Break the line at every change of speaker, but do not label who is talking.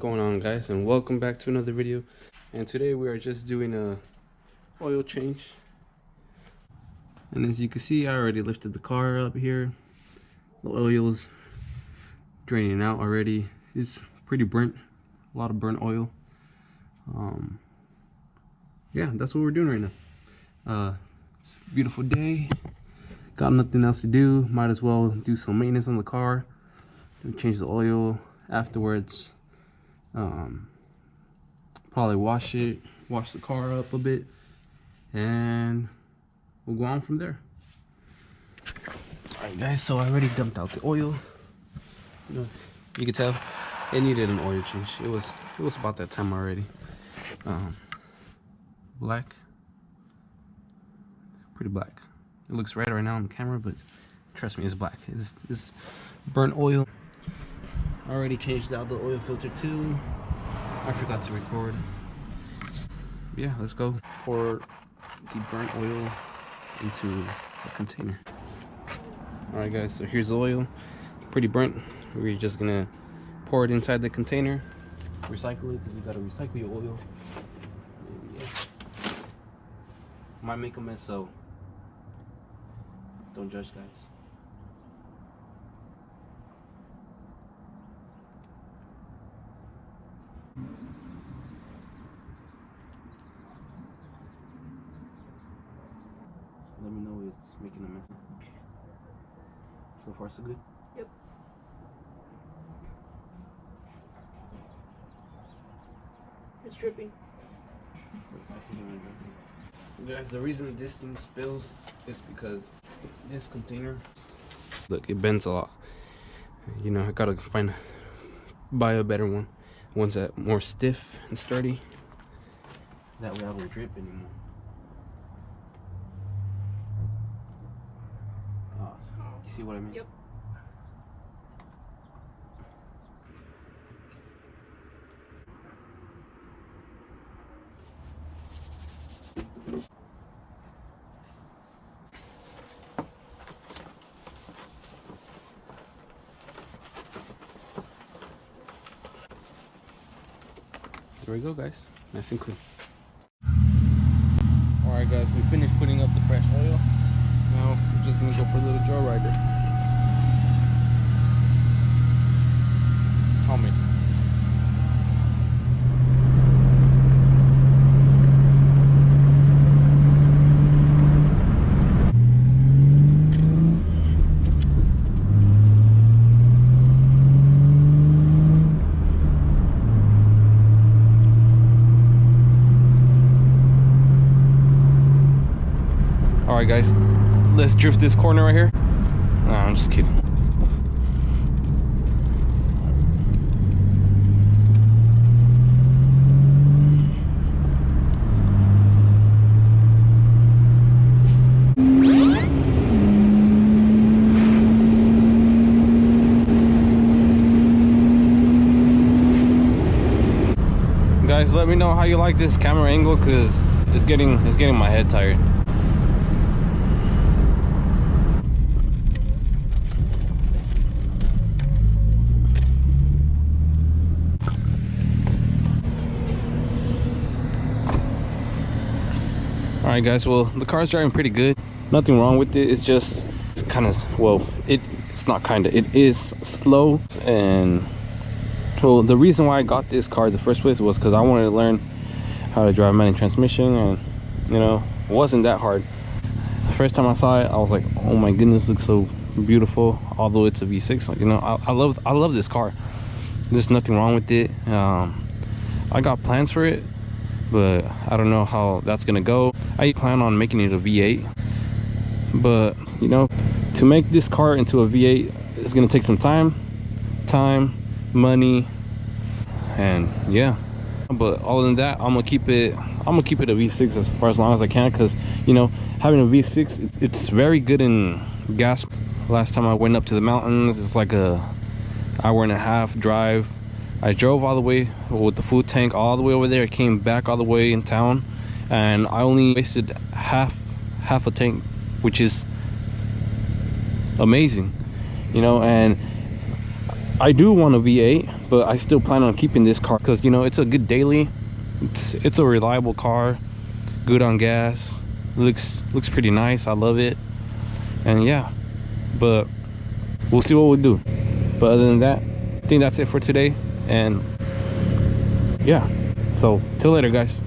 going on, guys, and welcome back to another video. And today we are just doing a oil change. And as you can see, I already lifted the car up here. The oil is draining out already. It's pretty burnt, a lot of burnt oil. Yeah, that's what we're doing right now. It's a beautiful day, got nothing else to do, might as well do some maintenance on the car, change the oil afterwards. Probably wash the car up a bit, and we'll go on from there. Alright guys, so I already dumped out the oil. You can tell it needed an oil change. It was about that time already. Black, pretty black. It looks red right now on the camera, but trust me, it's black. It's burnt oil. I already changed out the oil filter too. I forgot to record. Yeah, let's go pour the burnt oil into a container. Alright guys, so here's the oil. Pretty burnt. We're just gonna pour it inside the container. Recycle it, because you gotta recycle your oil. And yeah. Might make a mess, so don't judge, guys. Let me know it's making a mess. Okay. So far, so good?
Yep. It's dripping.
Guys, the reason this thing spills is because this container, look, it bends a lot. You know, I gotta buy a better one. One's that more stiff and sturdy. That way I won't drip anymore. You see what I mean?
Yep.
There we go, guys. Nice and clean. Alright guys, we finished putting up the fresh oil. Now we're just gonna go for a little joyrider. Call me. Alright guys, let's drift this corner right here. No, I'm just kidding. Guys, let me know how you like this camera angle, because it's getting my head tired. Alright guys, well, the car's driving pretty good. Nothing wrong with it. It's kind of, well, it's not kind of, it is slow. And well, the reason why I got this car in the first place was because I wanted to learn how to drive a manual transmission, and you know, it wasn't that hard. The first time I saw it, I was like, oh my goodness, it looks so beautiful. Although it's a V6, like, you know, I love this car. There's nothing wrong with it. I got plans for it, but I don't know how that's gonna go. I plan on making it a V8, but you know, to make this car into a V8 is gonna take some time, money, and yeah. But other than that, I'm gonna keep it a V6 as far as long as I can, because you know, having a V6, it's very good in gas. Last time I went up to the mountains, it's like a hour-and-a-half drive. I drove all the way with the food tank all the way over there, came back all the way in town, and I only wasted half a tank, which is amazing, you know. And I do want a V8, but I still plan on keeping this car because, you know, it's a good daily. It's a reliable car, good on gas, looks pretty nice. I love it. And yeah, but we'll see what we do. But other than that, I think that's it for today. And yeah, so till later, guys.